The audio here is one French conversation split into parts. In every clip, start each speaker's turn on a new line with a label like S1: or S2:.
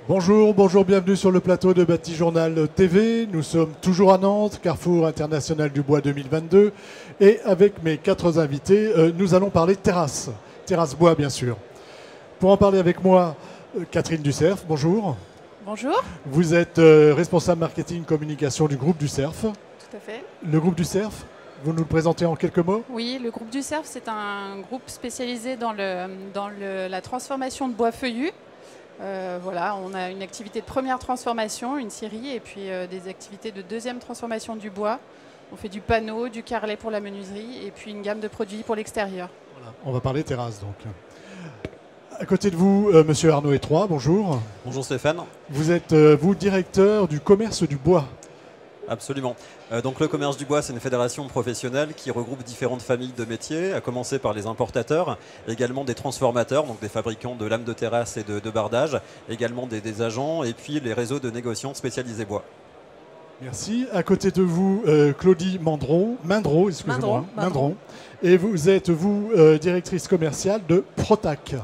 S1: Bonjour, bonjour, bienvenue sur le plateau de Batijournal TV. Nous sommes toujours à Nantes, Carrefour International du Bois 2022. Et avec mes 4 invités, nous allons parler terrasse. Terrasse bois, bien sûr. Pour en parler avec moi, Catherine Ducerf, bonjour.
S2: Bonjour.
S1: Vous êtes responsable marketing communication du groupe Ducerf.
S2: Tout à fait.
S1: Le groupe Ducerf, vous nous le présentez en quelques mots?
S2: Oui, le groupe Ducerf, c'est un groupe spécialisé dans la transformation de bois feuillu. Voilà, on a une activité de première transformation, une scierie, et puis des activités de deuxième transformation du bois. On fait du panneau, du carrelet pour la menuiserie, et puis une gamme de produits pour l'extérieur.
S1: Voilà, on va parler terrasse donc. À côté de vous, monsieur Arnaud Étroit, bonjour.
S3: Bonjour Stéphane.
S1: Vous êtes, vous, directeur du commerce du bois.
S3: Absolument. Donc le commerce du bois, c'est une fédération professionnelle qui regroupe différentes familles de métiers, à commencer par les importateurs, également des transformateurs, donc des fabricants de lames de terrasse et de bardage, également des agents, et puis les réseaux de négociants spécialisés bois.
S1: Merci. À côté de vous, Claudie Mindreau, excusez-moi.
S4: Mindreau.
S1: Et vous êtes, vous, directrice commerciale de Protac.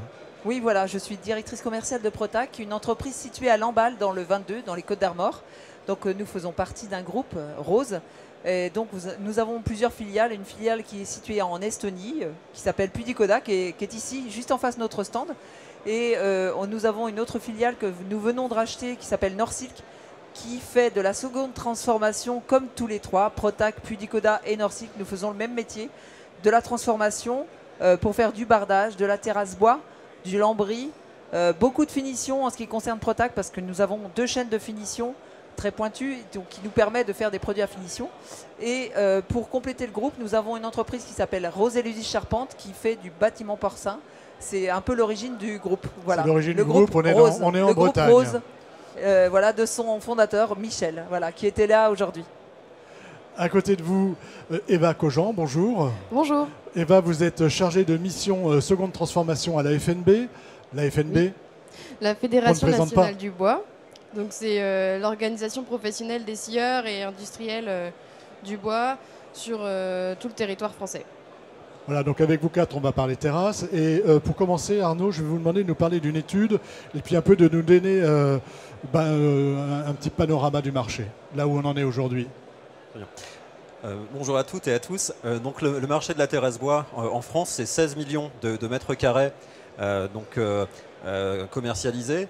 S4: Oui, voilà, je suis directrice commerciale de Protac, une entreprise située à Lamballe dans le 22, dans les Côtes-d'Armor. Donc nous faisons partie d'un groupe Rose. Et donc nous avons plusieurs filiales. Une filiale qui est située en Estonie, qui s'appelle Pudikoda, qui est ici, juste en face de notre stand. Et nous avons une autre filiale que nous venons de racheter, qui s'appelle Norsilk, qui fait de la seconde transformation comme tous les trois, Protac, Pudikoda et Norsilk. Nous faisons le même métier, de la transformation pour faire du bardage, de la terrasse bois, du lambris, beaucoup de finition en ce qui concerne Protac, parce que nous avons 2 chaînes de finition très pointues, donc, qui nous permet de faire des produits à finition. Et pour compléter le groupe, nous avons une entreprise qui s'appelle Rose et Lucie Charpente, qui fait du bâtiment porcin. C'est un peu l'origine du groupe. Voilà.
S1: C'est l'origine
S4: le
S1: du groupe, on est
S4: Rose,
S1: en
S4: le groupe
S1: Bretagne.
S4: Rose, voilà, de son fondateur Michel, voilà, qui était là aujourd'hui.
S1: À côté de vous, Eva Cogent, bonjour.
S5: Bonjour.
S1: Eva, vous êtes chargée de mission seconde transformation à la FNB. La FNB,
S5: Oui. La Fédération
S1: On ne présente
S5: nationale
S1: pas.
S5: du bois. Donc c'est l'organisation professionnelle des scieurs et industriels du bois sur tout le territoire français.
S1: voilà, donc avec vous 4, on va parler terrasse. Et pour commencer, Arnaud, je vais vous demander de nous parler d'une étude et puis un peu de nous donner un petit panorama du marché, là où on en est aujourd'hui.
S3: Bonjour à toutes et à tous. Donc le marché de la terrasse bois en France, c'est 16 millions de mètres carrés commercialisés.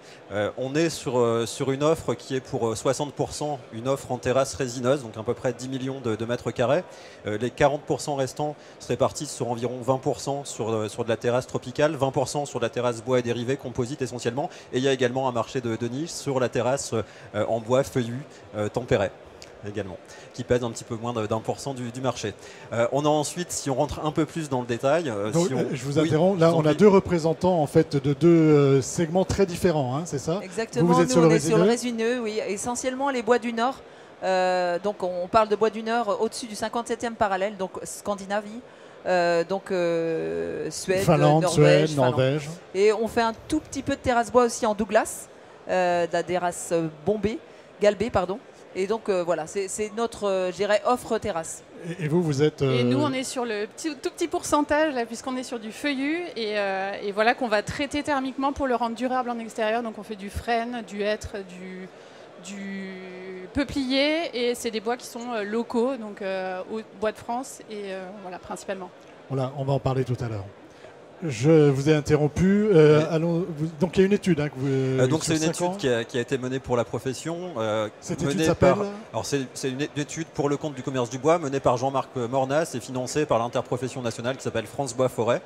S3: On est sur une offre qui est pour 60% une offre en terrasse résineuse, donc à peu près 10 millions de mètres carrés. Les 40% restants se répartissent sur environ 20% sur de la terrasse tropicale, 20% sur de la terrasse bois et dérivés, composite essentiellement. Et il y a également un marché de niche sur la terrasse en bois feuillu tempéré également, qui pèse un petit peu moins d'1% du marché. On a ensuite, si on rentre un peu plus dans le détail...
S1: Donc, je vous interromps, là on a 2 représentants en fait de 2 segments très différents, hein, c'est ça?
S4: Exactement,
S1: vous êtes
S4: nous
S1: sur
S4: on
S1: le
S4: est sur le
S1: résineux
S4: résineux, oui, essentiellement les bois du Nord. Donc on parle de bois du Nord au-dessus du 57e parallèle, donc Scandinavie, Suède,
S1: Finlande,
S4: Norvège,
S1: Suède, Norvège.
S4: Et on fait un tout petit peu de terrasse bois aussi en Douglas, de la terrasse galbée, pardon. Et donc voilà, c'est notre, je dirais, offre terrasse.
S1: Et vous, vous êtes...
S2: Et nous, on est sur le tout petit pourcentage, là, puisqu'on est sur du feuillu, et voilà qu'on va traiter thermiquement pour le rendre durable en extérieur. Donc on fait du frêne, du hêtre, du peuplier, et c'est des bois qui sont locaux, donc au bois de France, et voilà, principalement.
S1: Voilà, on va en parler tout à l'heure. Je vous ai interrompu. Donc il y a une étude. Hein,
S3: donc c'est une étude qui a été menée pour la profession.
S1: Cette étude s'appelle
S3: Alors c'est une étude pour le compte du commerce du bois menée par Jean-Marc Mornas et financée par l'interprofession nationale qui s'appelle France Bois Forêt,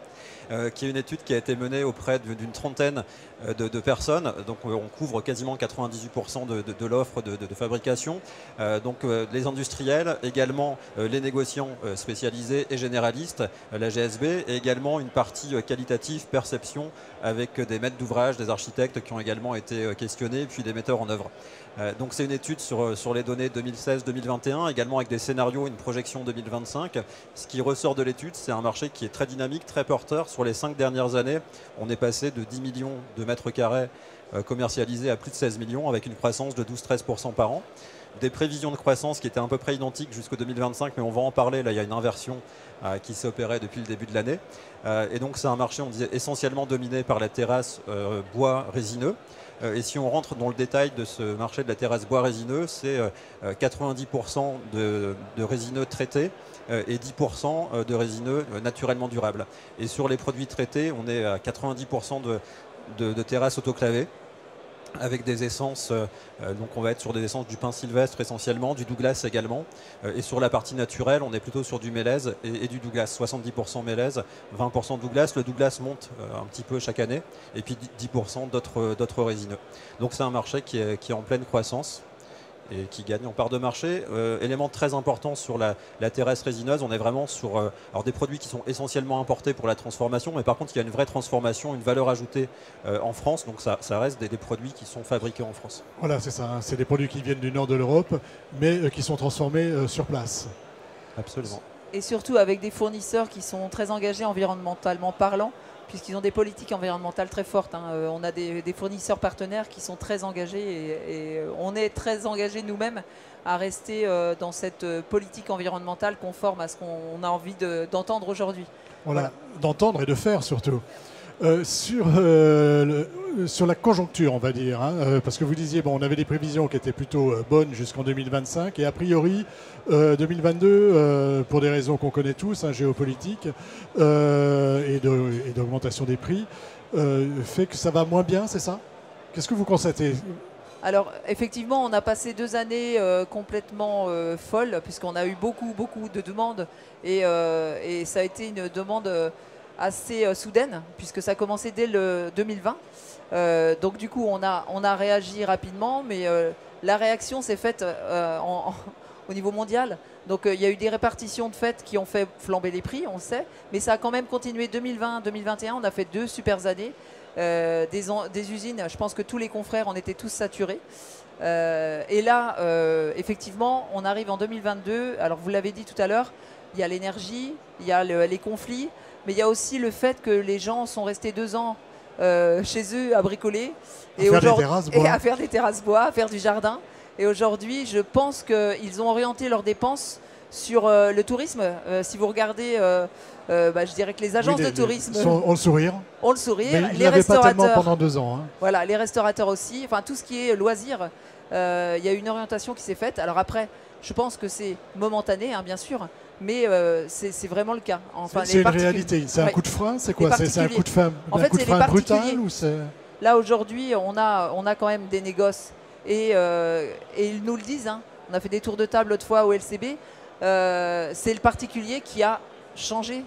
S3: qui est une étude qui a été menée auprès d'une trentaine de personnes. Donc on couvre quasiment 98% de l'offre de fabrication. Les industriels, également les négociants spécialisés et généralistes, la GSB, et également une partie qualitative, perception, avec des maîtres d'ouvrage, des architectes qui ont également été questionnés, puis des metteurs en œuvre. Donc c'est une étude sur les données 2016-2021, également avec des scénarios, une projection 2025. Ce qui ressort de l'étude, c'est un marché qui est très dynamique, très porteur. Sur les 5 dernières années, on est passé de 10 millions de mètres carrés commercialisés à plus de 16 millions, avec une croissance de 12-13% par an. Des prévisions de croissance qui étaient à peu près identiques jusqu'au 2025, mais on va en parler. Là, il y a une inversion qui s'est opérée depuis le début de l'année. Et donc, c'est un marché, on disait, essentiellement dominé par la terrasse bois résineux. Et si on rentre dans le détail de ce marché de la terrasse bois résineux, c'est 90% de résineux traités et 10% de résineux naturellement durables. Et sur les produits traités, on est à 90% de terrasses autoclavées, avec des essences, donc on va être sur des essences du pin sylvestre essentiellement, du Douglas également, et sur la partie naturelle on est plutôt sur du mélèze et du Douglas, 70% mélèze, 20% Douglas. Le Douglas monte un petit peu chaque année, et puis 10% d'autres résineux. Donc c'est un marché qui est en pleine croissance et qui gagne en part de marché. Élément très important sur la terrasse résineuse, on est vraiment sur alors des produits qui sont essentiellement importés pour la transformation, mais par contre il y a une vraie transformation, une valeur ajoutée en France, donc ça reste des produits qui sont fabriqués en France.
S1: Voilà, c'est ça, hein. C'est des produits qui viennent du nord de l'Europe, mais qui sont transformés sur place.
S3: Absolument.
S4: Et surtout avec des fournisseurs qui sont très engagés environnementalement parlant, puisqu'ils ont des politiques environnementales très fortes. Hein. On a des fournisseurs partenaires qui sont très engagés et on est très engagés nous-mêmes à rester dans cette politique environnementale conforme à ce qu'on a envie d'entendre aujourd'hui.
S1: Voilà, d'entendre et de faire surtout. Sur la conjoncture, on va dire, hein, parce que vous disiez, bon, on avait des prévisions qui étaient plutôt bonnes jusqu'en 2025, et a priori, 2022, pour des raisons qu'on connaît tous, hein, géopolitiques, et d'augmentation des prix, fait que ça va moins bien, c'est ça? Qu'est-ce que vous constatez?
S4: Alors effectivement, on a passé 2 années complètement folles, puisqu'on a eu beaucoup de demandes, et ça a été une demande assez soudaine, puisque ça a commencé dès le 2020. Donc du coup, on a réagi rapidement, mais la réaction s'est faite au niveau mondial. Donc il y a eu des répartitions de fait qui ont fait flamber les prix, on le sait, mais ça a quand même continué 2020-2021. On a fait 2 super années. Des usines, je pense que tous les confrères en étaient tous saturés. Et là, effectivement, on arrive en 2022. Alors vous l'avez dit tout à l'heure, il y a l'énergie, il y a les conflits, mais il y a aussi le fait que les gens sont restés 2 ans chez eux à bricoler et à faire des terrasses bois, à faire du jardin. Et aujourd'hui, je pense qu'ils ont orienté leurs dépenses sur le tourisme. Si vous regardez, je dirais que les agences de tourisme
S1: ont le sourire.
S4: Ont le sourire.
S1: Mais ils n'avaient pas tellement pendant 2 ans. Hein.
S4: Voilà, les restaurateurs aussi. Enfin, tout ce qui est loisirs, il y a une orientation qui s'est faite. Alors après, je pense que c'est momentané, hein, bien sûr. Mais c'est vraiment le cas. Enfin,
S1: c'est une réalité. C'est un coup de frein. C'est quoi? C'est un coup de frein, brutal ou c'est...
S4: Là aujourd'hui, on a quand même des négoces et ils nous le disent. Hein. On a fait des tours de table l'autre fois au LCB. C'est le particulier qui a changé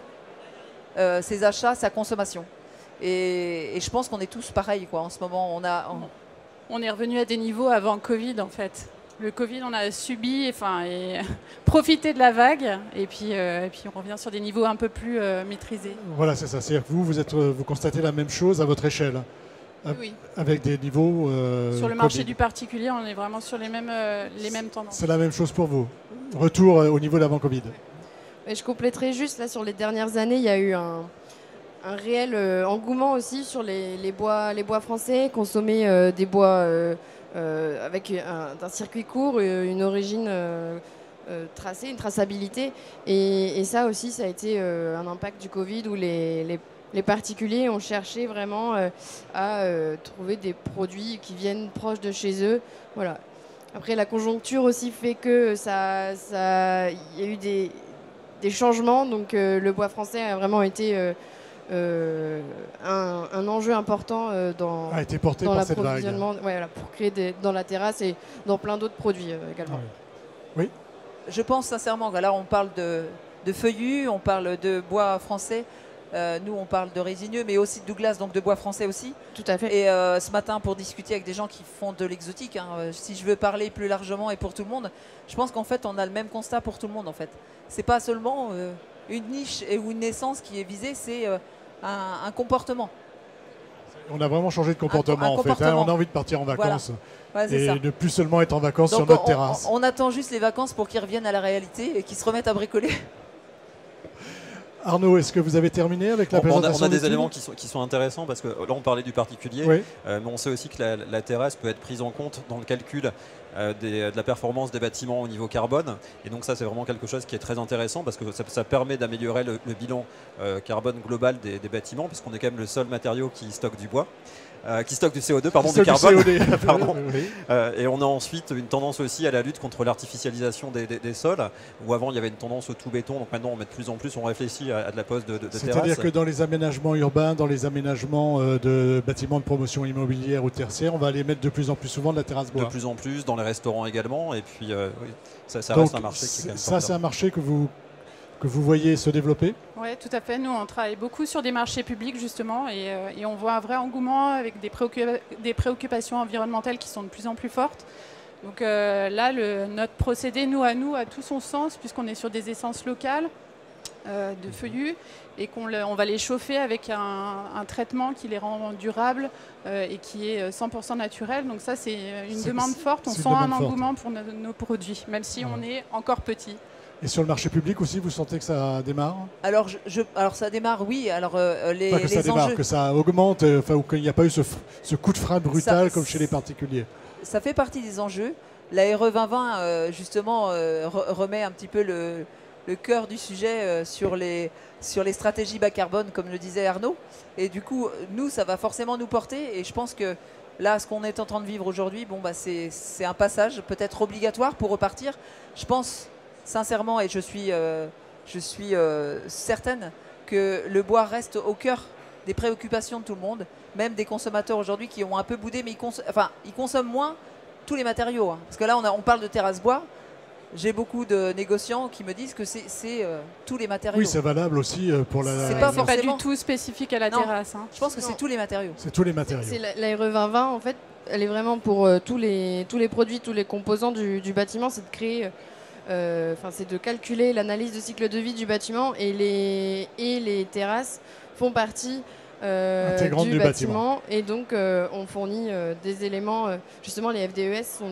S4: ses achats, sa consommation. Et je pense qu'on est tous pareils, quoi. En ce moment,
S2: on est revenu à des niveaux avant Covid, en fait. Le Covid, on a subi, et profité de la vague, et puis on revient sur des niveaux un peu plus maîtrisés.
S1: Voilà, c'est ça. C'est-à-dire que vous constatez la même chose à votre échelle,
S2: oui. Avec
S1: des niveaux.
S2: Sur le marché du particulier, on est vraiment sur les mêmes tendances.
S1: C'est la même chose pour vous. Retour au niveau d'avant Covid.
S5: Et je compléterai juste là sur les dernières années, il y a eu un réel engouement aussi sur les bois français, consommer des bois avec un circuit court, une origine tracée, une traçabilité. Et ça aussi, ça a été un impact du Covid où les particuliers ont cherché vraiment à trouver des produits qui viennent proches de chez eux. Voilà. Après, la conjoncture aussi fait que il y a eu des changements. Donc, le bois français a vraiment été un enjeu important dans l'approvisionnement, voilà, pour créer dans la terrasse et dans plein d'autres produits également.
S1: Oui.
S4: Je pense sincèrement que là, on parle de feuillus, on parle de bois français. Nous, on parle de résineux, mais aussi de Douglas, donc de bois français aussi.
S5: Tout à fait.
S4: Et ce matin, pour discuter avec des gens qui font de l'exotique, hein, si je veux parler plus largement et pour tout le monde, je pense qu'en fait, on a le même constat pour tout le monde. En fait, c'est pas seulement une niche ou une naissance qui est visée, c'est un comportement.
S1: On a vraiment changé de comportement, en fait. Hein, on a envie de partir en vacances et
S4: ça.
S1: de plus seulement être en vacances
S4: donc
S1: sur notre terrasse.
S4: On attend juste les vacances pour qu'ils reviennent à la réalité et qu'ils se remettent à bricoler.
S1: Arnaud, est-ce que vous avez terminé avec la présentation?
S3: On a des éléments qui sont intéressants parce que là on parlait du particulier,
S1: oui.
S3: Mais on sait aussi que la terrasse peut être prise en compte dans le calcul de la performance des bâtiments au niveau carbone. Et donc ça c'est vraiment quelque chose qui est très intéressant parce que ça permet d'améliorer le bilan carbone global des bâtiments, puisqu'on est quand même le seul matériau qui stocke du bois. qui stockent du CO2, pardon,
S1: Qui
S3: du
S1: stockent
S3: carbone.
S1: du CO2.
S3: Pardon.
S1: Oui.
S3: Et on a ensuite une tendance aussi à la lutte contre l'artificialisation des sols, où avant il y avait une tendance au tout béton, donc maintenant on met de plus en plus, on réfléchit à de la pose de terrasses.
S1: C'est-à-dire que dans les aménagements urbains, dans les aménagements de bâtiments de promotion immobilière ou tertiaire, on va aller mettre de plus en plus souvent de la terrasse bois.
S3: De plus en plus, dans les restaurants également, et puis oui, ça
S1: Donc,
S3: reste un marché qui est quand même
S1: ça,
S3: porteur.
S1: c'est un marché que vous voyez se développer?
S2: Oui, tout à fait. Nous, on travaille beaucoup sur des marchés publics, justement, et on voit un vrai engouement avec des préoccupations environnementales qui sont de plus en plus fortes. Donc là, notre procédé, nous, a tout son sens, puisqu'on est sur des essences locales de feuillus, et on va les chauffer avec un traitement qui les rend durables et qui est 100% naturel. Donc ça, c'est une demande forte. On sent un engouement pour nos produits, même si on est encore petit.
S1: Et sur le marché public aussi, vous sentez que ça démarre?
S4: Alors, alors ça démarre, oui. Alors,
S1: Pas que ça
S4: les
S1: démarre,
S4: enjeux,
S1: que ça augmente, ou qu'il n'y a pas eu ce coup de frein brutal
S4: Ça-
S1: comme chez les particuliers.
S4: ça fait partie des enjeux. La RE 2020, justement, remet un petit peu le cœur du sujet sur les stratégies bas carbone, comme le disait Arnaud. Et du coup, nous, ça va forcément nous porter. Et je pense que là, ce qu'on est en train de vivre aujourd'hui, bon, bah, c'est un passage peut-être obligatoire pour repartir. Je pense sincèrement, et je suis certaine que le bois reste au cœur des préoccupations de tout le monde, même des consommateurs aujourd'hui qui ont un peu boudé, mais ils consomment moins tous les matériaux. Hein. Parce que là, on parle de terrasse bois. J'ai beaucoup de négociants qui me disent que c'est tous les matériaux.
S1: Oui, c'est valable aussi pour la...
S4: C'est pas
S2: C'est pas
S4: forcément-
S2: du tout spécifique à la
S4: Non.
S2: terrasse. Hein.
S4: Je pense que c'est
S5: Non.
S4: tous les matériaux.
S1: C'est tous les matériaux.
S5: C'est la RE 2020, en fait, elle est vraiment pour tous les produits, tous les composants du bâtiment. C'est de créer, c'est de calculer l'analyse de cycle de vie du bâtiment, et les terrasses font partie
S1: Intégrante
S5: du
S1: du
S5: bâtiment. Et donc, on fournit des éléments. Justement, les FDES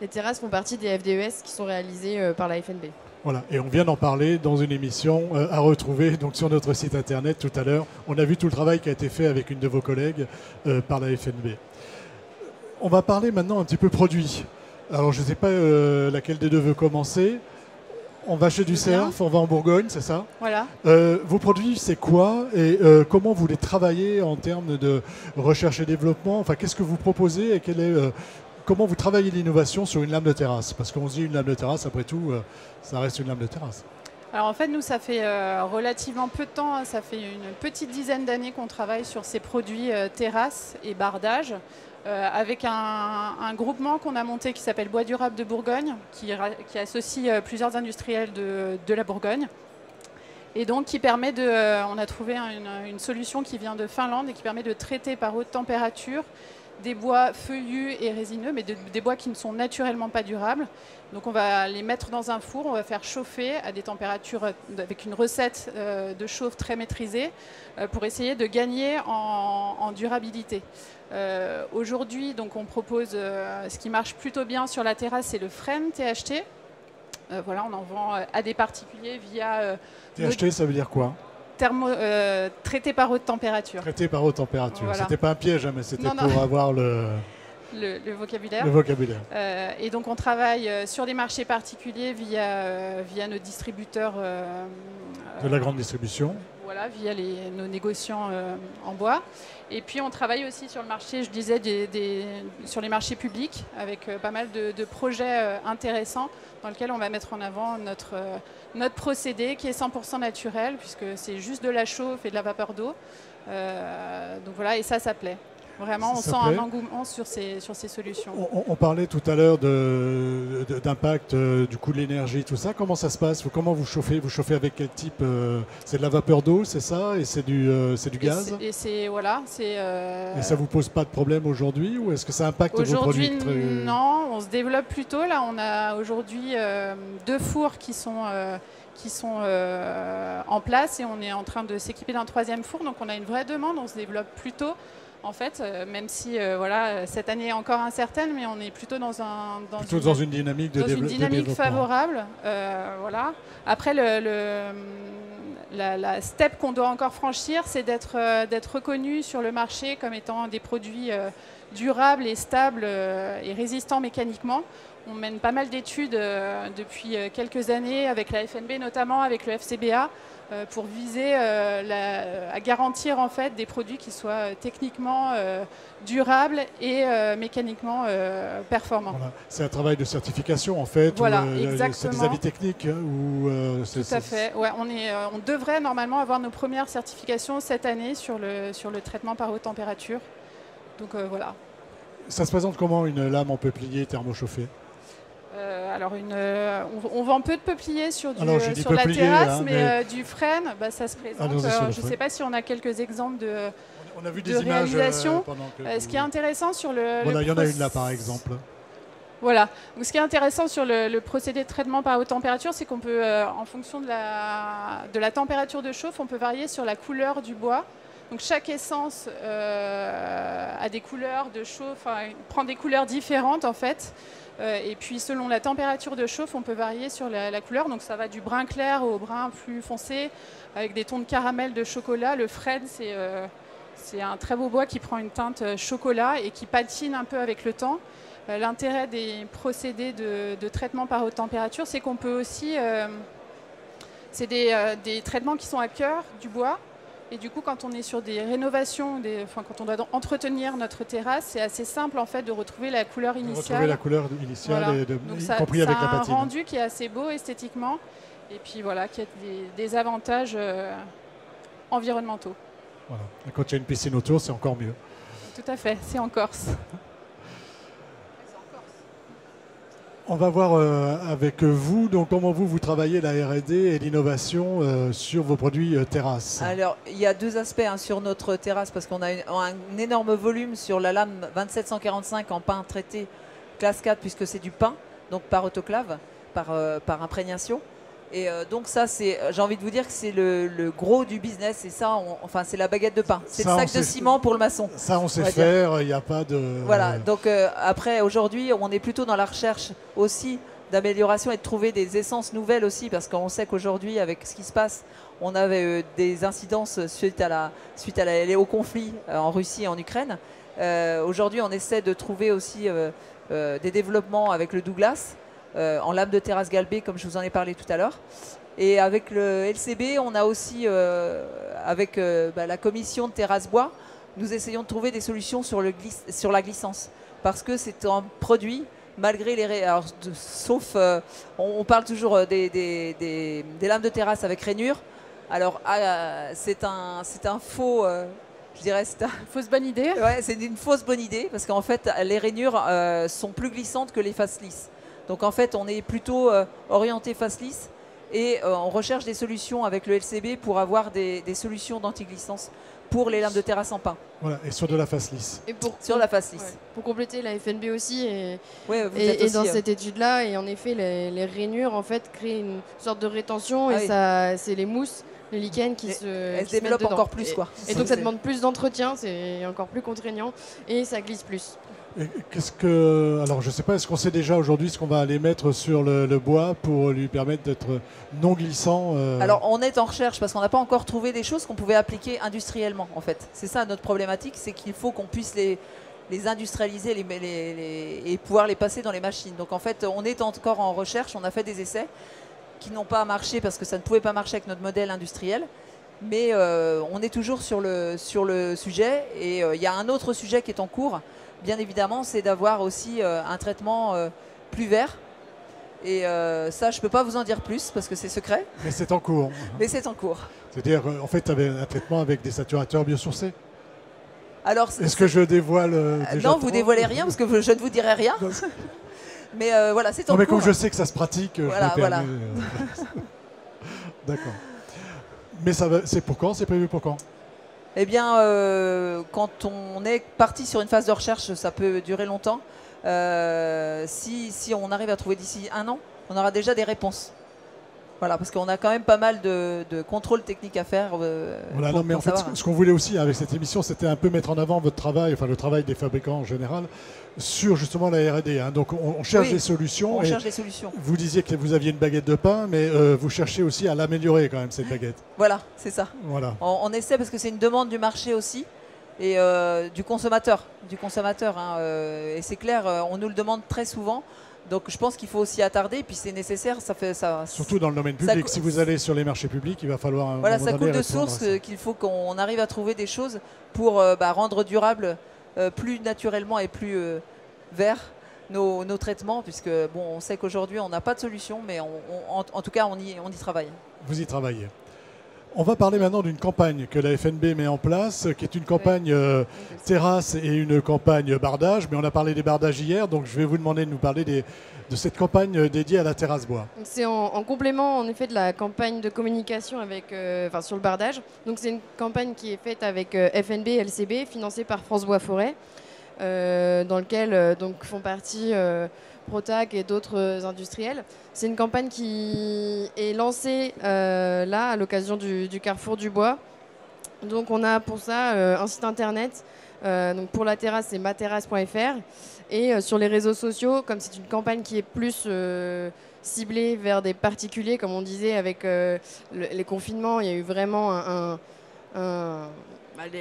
S5: les terrasses font partie des FDES qui sont réalisées par la FNB.
S1: Voilà, et on vient d'en parler dans une émission à retrouver donc sur notre site internet tout à l'heure. On a vu tout le travail qui a été fait avec une de vos collègues par la FNB. On va parler maintenant un petit peu produit. Alors je ne sais pas laquelle des deux veut commencer. On va chez du Cerf, on va en Bourgogne, c'est ça?
S2: Voilà.
S1: Vos produits, c'est quoi et comment vous les travaillez en termes de recherche et développement? Enfin, qu'est-ce que vous proposez et comment vous travaillez l'innovation sur une lame de terrasse? Parce qu'on se dit une lame de terrasse, après tout, ça reste une lame de terrasse.
S2: Alors en fait, nous, ça fait relativement peu de temps, hein, ça fait une petite dizaine d'années qu'on travaille sur ces produits terrasse et bardage, avec un groupement qu'on a monté qui s'appelle Bois Durable de Bourgogne, qui associe plusieurs industriels de la Bourgogne. Et donc qui permet on a trouvé une solution qui vient de Finlande et qui permet de traiter par haute température des bois feuillus et résineux, mais des bois qui ne sont naturellement pas durables. Donc on va les mettre dans un four, on va faire chauffer à des températures avec une recette de chauffe très maîtrisée pour essayer de gagner en durabilité. Aujourd'hui, donc on propose ce qui marche plutôt bien sur la terrasse, c'est le frame THT. Voilà, on en vend à des particuliers via
S1: THT, ça veut dire quoi?
S2: traité par haute température.
S1: Traité par haute température.
S2: Voilà.
S1: C'était pas un piège, hein, mais c'était
S2: Non, non.
S1: pour avoir le
S2: vocabulaire.
S1: vocabulaire.
S2: Et donc on travaille sur des marchés particuliers via nos distributeurs.
S1: De la grande distribution.
S2: Voilà, via nos négociants en bois. Et puis on travaille aussi sur le marché, je disais, sur les marchés publics, avec pas mal de projets intéressants dans lesquels on va mettre en avant notre procédé qui est 100% naturel, puisque c'est juste de la chauffe et de la vapeur d'eau. Donc voilà, et ça plaît. Vraiment, on
S1: Ça
S2: sent
S1: plaît.
S2: un engouement sur ces solutions.
S1: On parlait tout à l'heure d'impact du coût de l'énergie, tout ça. Comment ça se passe? Comment vous chauffez? Vous chauffez avec quel type? C'est de la vapeur d'eau, c'est ça? Et c'est du gaz?
S2: Et
S1: Ça vous pose pas de problème aujourd'hui? Ou est-ce que ça impacte vos
S2: aujourd'hui,
S1: produits?
S2: non, on se développe plutôt. Là, on a aujourd'hui 2 fours qui sont en place, et on est en train de s'équiper d'un 3e four. Donc on a une vraie demande, on se développe plutôt. En fait, même si cette année est encore incertaine, mais on est plutôt dans
S1: une dynamique de développement
S2: favorable. Voilà. Après, la step qu'on doit encore franchir, c'est d'être reconnu sur le marché comme étant des produits durables et stables et résistants mécaniquement. On mène pas mal d'études depuis quelques années, avec la FNB notamment, avec le FCBA, pour viser à garantir en fait des produits qui soient techniquement durables et mécaniquement performants.
S1: Voilà. C'est un travail de certification en fait.
S2: Voilà,
S1: c'est des avis techniques ou
S2: Tout à fait. Ouais, on devrait normalement avoir nos premières certifications cette année sur le traitement par haute température. Donc voilà.
S1: Ça se présente comment une lame en peuplier thermochauffée?
S2: Alors on vend peu de peupliers sur la
S1: peuplier,
S2: terrasse,
S1: hein,
S2: mais du frêne, ça se présente. Je ne sais pas si on a quelques exemples de
S1: on a vu des
S2: de
S1: images
S2: réalisation.
S1: pendant que
S2: Ce qui est intéressant sur le...
S1: Voilà, il y en a
S2: le
S1: une là par exemple.
S2: Voilà. Donc, ce qui est intéressant sur le procédé de traitement par haute température, c'est qu'on peut, en fonction de la température de chauffe, on peut varier sur la couleur du bois. Donc chaque essence a des couleurs de chauffe, prend des couleurs différentes en fait. Et puis selon la température de chauffe, on peut varier sur la couleur. Donc ça va du brun clair au brun plus foncé, avec des tons de caramel, de chocolat. Le frêne, c'est un très beau bois qui prend une teinte chocolat et qui patine un peu avec le temps. L'intérêt des procédés de traitement par haute température, c'est qu'on peut aussi... c'est des traitements qui sont à cœur du bois. Et du coup, quand on est sur des rénovations, quand on doit entretenir notre terrasse, c'est assez simple en fait de retrouver la couleur initiale.
S1: Retrouver la couleur initiale,
S2: voilà.
S1: et
S2: Donc
S1: y compris avec la patine.
S2: un rendu qui est assez beau esthétiquement, et puis voilà, qui a des avantages environnementaux.
S1: Voilà. Et quand il y a une piscine autour, c'est encore mieux.
S2: Tout à fait, c'est en Corse.
S1: On va voir avec vous donc comment vous travaillez la R&D et l'innovation sur vos produits terrasse.
S4: Alors, il y a deux aspects sur notre terrasse parce qu'on a un énorme volume sur la lame 2745 en pain traité classe 4 puisque c'est du pain, donc par autoclave, par imprégnation. Et donc ça, j'ai envie de vous dire que c'est le gros du business et ça, c'est la baguette de pain. C'est le sac de ciment pour le maçon.
S1: Ça, on sait faire, il n'y a pas de...
S4: Voilà, donc après, aujourd'hui, on est plutôt dans la recherche aussi d'amélioration et de trouver des essences nouvelles aussi parce qu'on sait qu'aujourd'hui, avec ce qui se passe, on avait des incidences suite au conflit en Russie et en Ukraine. Aujourd'hui, on essaie de trouver aussi des développements avec le Douglas, en lame de terrasse galbée comme je vous en ai parlé tout à l'heure. Et avec le LCB, on a aussi, avec la commission de terrasse bois, nous essayons de trouver des solutions sur la glissance. Parce que c'est un produit, malgré les... Alors, sauf, on parle toujours des lames de terrasse avec rainure. Alors, c'est un faux... je dirais c'est une
S2: fausse bonne idée.
S4: Ouais, c'est une fausse bonne idée parce qu'en fait, les rainures sont plus glissantes que les faces lisses. Donc en fait, on est plutôt orienté face lisse et on recherche des solutions avec le LCB pour avoir des solutions d'anti-glissance pour les lames de terrasse en pain.
S1: Voilà, et sur de la face lisse.
S5: Et
S4: sur la face lisse.
S5: Ouais, pour compléter, la FNB aussi est
S4: aussi,
S5: dans cette étude-là. Et en effet, les rainures en fait créent une sorte de rétention et c'est les mousses, les lichens qui
S4: se
S5: développent
S4: encore plus.
S5: Et donc ça demande plus d'entretien, c'est encore plus contraignant et ça glisse plus.
S1: Alors je ne sais pas, est-ce qu'on sait déjà aujourd'hui ce qu'on va aller mettre sur le bois pour lui permettre d'être non glissant
S4: Alors on est en recherche parce qu'on n'a pas encore trouvé des choses qu'on pouvait appliquer industriellement en fait. C'est ça notre problématique, c'est qu'il faut qu'on puisse les industrialiser et pouvoir les passer dans les machines. Donc en fait on est encore en recherche, on a fait des essais qui n'ont pas marché parce que ça ne pouvait pas marcher avec notre modèle industriel. Mais on est toujours sur le sujet et il y a un autre sujet qui est en cours. Bien évidemment, c'est d'avoir aussi un traitement plus vert. Et ça, je ne peux pas vous en dire plus parce que c'est secret.
S1: Mais c'est en cours.
S4: Mais c'est en cours.
S1: C'est-à-dire, en fait, tu avais un traitement avec des saturateurs biosourcés.
S4: Alors,
S1: est-ce que je dévoile déjà
S4: Non, vous dévoilez rien parce que je ne vous dirai rien. Mais voilà, c'est en cours.
S1: Mais comme je sais que ça se pratique,
S4: voilà,
S1: je me permets. D'accord. Mais c'est pour quand? C'est prévu pour quand?
S4: Eh bien, quand on est parti sur une phase de recherche, ça peut durer longtemps. Si on arrive à trouver d'ici 1 an, on aura déjà des réponses. Voilà, parce qu'on a quand même pas mal de contrôles techniques à faire.
S1: Voilà, non, mais en fait, ce qu'on voulait aussi avec cette émission, c'était un peu mettre en avant votre travail, enfin le travail des fabricants en général, sur justement la R&D. Donc on cherche des solutions.
S4: On cherche des solutions.
S1: Vous disiez que vous aviez une baguette de pain, mais vous cherchez aussi à l'améliorer quand même, cette baguette.
S4: Voilà, c'est ça.
S1: Voilà.
S4: On essaie parce que c'est une demande du marché aussi et du consommateur. Et c'est clair, on nous le demande très souvent. Donc je pense qu'il faut s'y attarder, et puis c'est nécessaire, ça fait ça.
S1: Surtout dans le domaine public. Si vous allez sur les marchés publics, il va falloir
S4: voilà, ça coule de source qu'il faut qu'on arrive à trouver des choses pour rendre durable plus naturellement et plus vert nos traitements, puisque bon, on sait qu'aujourd'hui on n'a pas de solution, mais en tout cas on y travaille.
S1: Vous y travaillez. On va parler maintenant d'une campagne que la FNB met en place, qui est une campagne terrasse et une campagne bardage. Mais on a parlé des bardages hier, donc je vais vous demander de nous parler de cette campagne dédiée à la terrasse bois.
S5: C'est en complément en effet de la campagne de communication avec, sur le bardage. Donc c'est une campagne qui est faite avec FNB et LCB, financée par France Bois Forêt, dans lequel donc font partie Protac et d'autres industriels. C'est une campagne qui est lancée là à l'occasion du Carrefour du Bois. Donc on a pour ça un site internet. Donc pour la terrasse, c'est materrasse.fr. Et sur les réseaux sociaux, comme c'est une campagne qui est plus ciblée vers des particuliers, comme on disait avec les confinements, il y a eu vraiment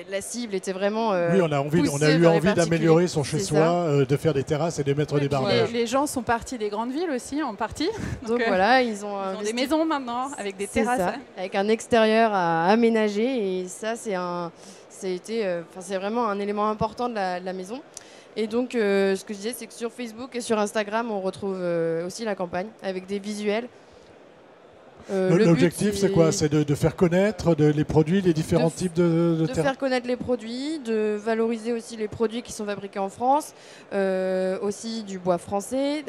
S5: la cible était vraiment.
S1: Oui, on a eu envie d'améliorer son chez-soi, de faire des terrasses et de mettre des bardages.
S2: Les gens sont partis des grandes villes aussi, en partie.
S5: Donc voilà, ils ont
S2: des maisons maintenant avec des terrasses.
S5: Avec un extérieur à aménager. Et ça, c'est vraiment un élément important de la maison. Et donc, ce que je disais, c'est que sur Facebook et sur Instagram, on retrouve aussi la campagne avec des visuels.
S1: L'objectif, c'est quoi? C'est de faire connaître les produits, les différents types de
S5: faire connaître les produits, de valoriser aussi les produits qui sont fabriqués en France, aussi du bois français,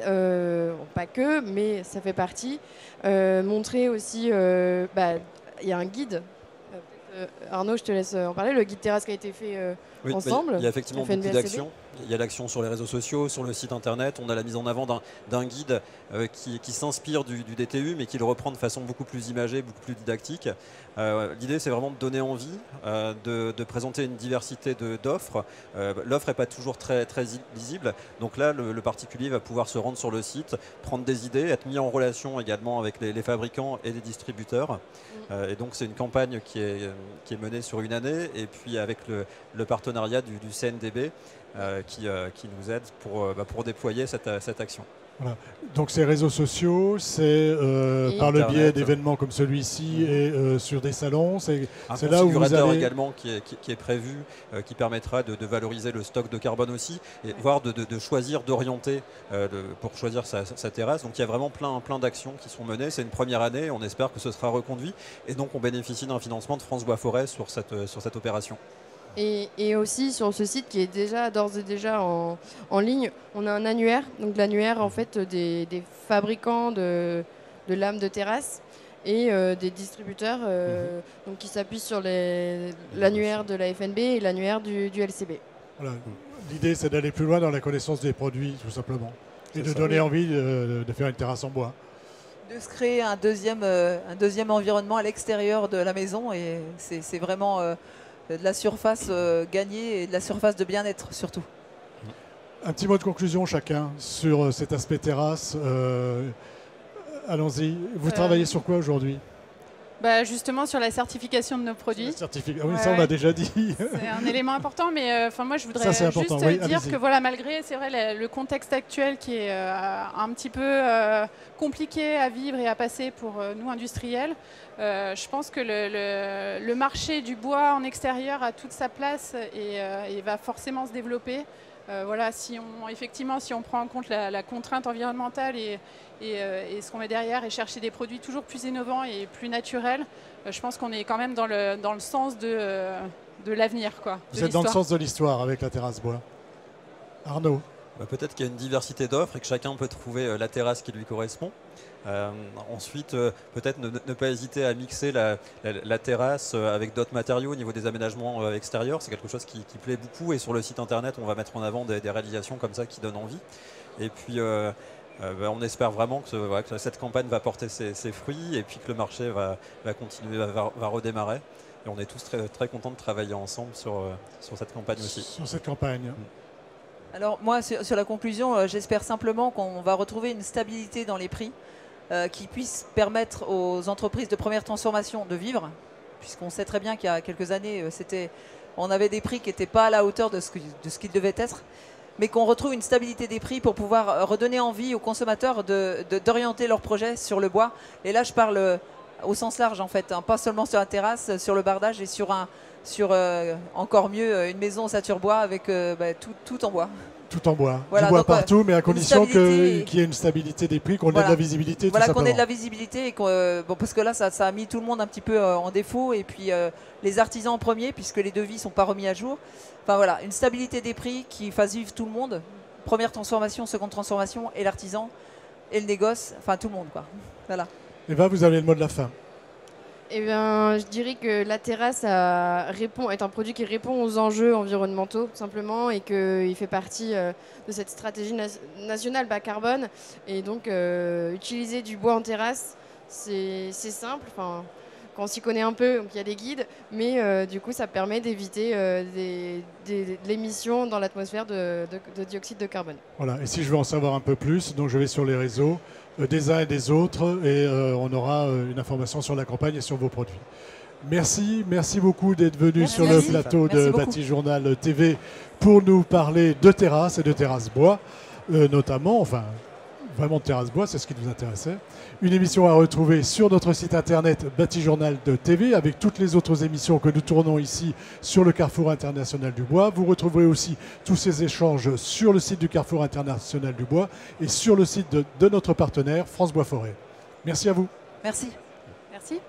S5: pas que, mais ça fait partie. Montrer aussi, il y a un guide. Arnaud, je te laisse en parler. Le guide terrasse qui a été fait ensemble.
S3: Il y a effectivement beaucoup d'actions. Il y a l'action sur les réseaux sociaux, sur le site internet. On a la mise en avant d'un guide qui s'inspire du DTU, mais qui le reprend de façon beaucoup plus imagée, beaucoup plus didactique. L'idée, c'est vraiment de donner envie, de présenter une diversité d'offres. L'offre n'est pas toujours très lisible. Donc là, le particulier va pouvoir se rendre sur le site, prendre des idées, être mis en relation également avec les fabricants et les distributeurs. Et donc, c'est une campagne qui est menée sur une année, et puis avec le partenariat du CNDB qui nous aide pour déployer cette action.
S1: Voilà. Donc ces réseaux sociaux, c'est par le biais d'événements comme celui-ci et sur des salons. C'est là où vous allez...
S3: également qui est prévu, qui permettra de valoriser le stock de carbone aussi, et voire de choisir, d'orienter pour choisir sa terrasse. Donc il y a vraiment plein d'actions qui sont menées. C'est une première année, on espère que ce sera reconduit. Et donc on bénéficie d'un financement de France Bois Forêt sur cette opération.
S5: Et aussi sur ce site qui est d'ores et déjà en ligne, on a un annuaire. Donc l'annuaire en fait des fabricants de lames de terrasse et des distributeurs donc qui s'appuient sur l'annuaire de la FNB et l'annuaire du LCB.
S1: Voilà. L'idée, c'est d'aller plus loin dans la connaissance des produits, tout simplement, et de donner envie de faire une terrasse en bois.
S4: De se créer un deuxième environnement à l'extérieur de la maison, et c'est vraiment de la surface gagnée et de la surface de bien-être surtout.
S1: Un petit mot de conclusion chacun sur cet aspect terrasse. Allons-y. Vous travaillez sur quoi aujourd'hui?
S2: Justement sur la certification de nos produits.
S1: Oui, ça on l'a déjà dit.
S2: C'est un élément important, mais moi je voudrais
S1: dire
S2: que voilà, malgré c'est vrai le contexte actuel qui est un petit peu compliqué à vivre et à passer pour nous industriels, je pense que le marché du bois en extérieur a toute sa place et va forcément se développer. Voilà, si on prend en compte la contrainte environnementale et ce qu'on met derrière et chercher des produits toujours plus innovants et plus naturels, je pense qu'on est quand même dans le sens de l'avenir.
S1: Vous êtes dans le sens de l'histoire avec la terrasse bois. Arnaud?
S3: Peut-être qu'il y a une diversité d'offres et que chacun peut trouver la terrasse qui lui correspond. Ensuite, peut-être ne pas hésiter à mixer la terrasse avec d'autres matériaux au niveau des aménagements extérieurs. C'est quelque chose qui plaît beaucoup, et sur le site internet, on va mettre en avant des réalisations comme ça qui donnent envie. Et puis, on espère vraiment que cette campagne va porter ses fruits, et puis que le marché va continuer, va redémarrer. Et on est tous très, très contents de travailler ensemble sur cette campagne aussi.
S1: Sur cette campagne.
S4: Alors moi, sur la conclusion, j'espère simplement qu'on va retrouver une stabilité dans les prix qui puisse permettre aux entreprises de première transformation de vivre, puisqu'on sait très bien qu'il y a quelques années, on avait des prix qui n'étaient pas à la hauteur de ce qu'ils devaient être. mais qu'on retrouve une stabilité des prix pour pouvoir redonner envie aux consommateurs d'orienter leur projet sur le bois. Et là, je parle au sens large en fait, hein, pas seulement sur la terrasse, sur le bardage et sur encore mieux une maison ossature bois avec tout en bois.
S1: Tout en bois.
S4: Voilà,
S1: du bois
S4: donc,
S1: partout, mais à condition qu'il
S4: et...
S1: y ait une stabilité des prix, qu'on ait de la visibilité.
S4: Voilà,
S1: tout
S4: qu'on ait de
S1: simplement.
S4: la visibilité. Et bon, parce que là, ça a mis tout le monde un petit peu en défaut. Et puis les artisans en premier, puisque les devis ne sont pas remis à jour. Enfin voilà, une stabilité des prix qui fasse vivre tout le monde. Première transformation, seconde transformation, et l'artisan, et le négoce, enfin tout le monde, quoi. Voilà.
S1: Eva, vous avez le mot de la fin.
S5: Eh bien, je dirais que la terrasse est un produit qui répond aux enjeux environnementaux, tout simplement, et qu'il fait partie de cette stratégie nationale bas carbone. Et donc, utiliser du bois en terrasse, c'est simple. Enfin, quand on s'y connaît un peu, donc il y a des guides, mais du coup, ça permet d'éviter l'émission dans l'atmosphère de dioxyde de carbone.
S1: Voilà. Et si je veux en savoir un peu plus, donc je vais sur les réseaux des uns et des autres et on aura une information sur la campagne et sur vos produits. Merci beaucoup d'être venu sur le plateau de Bâti-Journal TV pour nous parler de terrasse et de terrasse bois, notamment, enfin vraiment de terrasse bois, c'est ce qui nous intéressait. Une émission à retrouver sur notre site internet Bâti-Journal de TV avec toutes les autres émissions que nous tournons ici sur le Carrefour International du Bois. Vous retrouverez aussi tous ces échanges sur le site du Carrefour International du Bois et sur le site de notre partenaire France Bois Forêt. Merci à vous.
S4: Merci.
S2: Merci.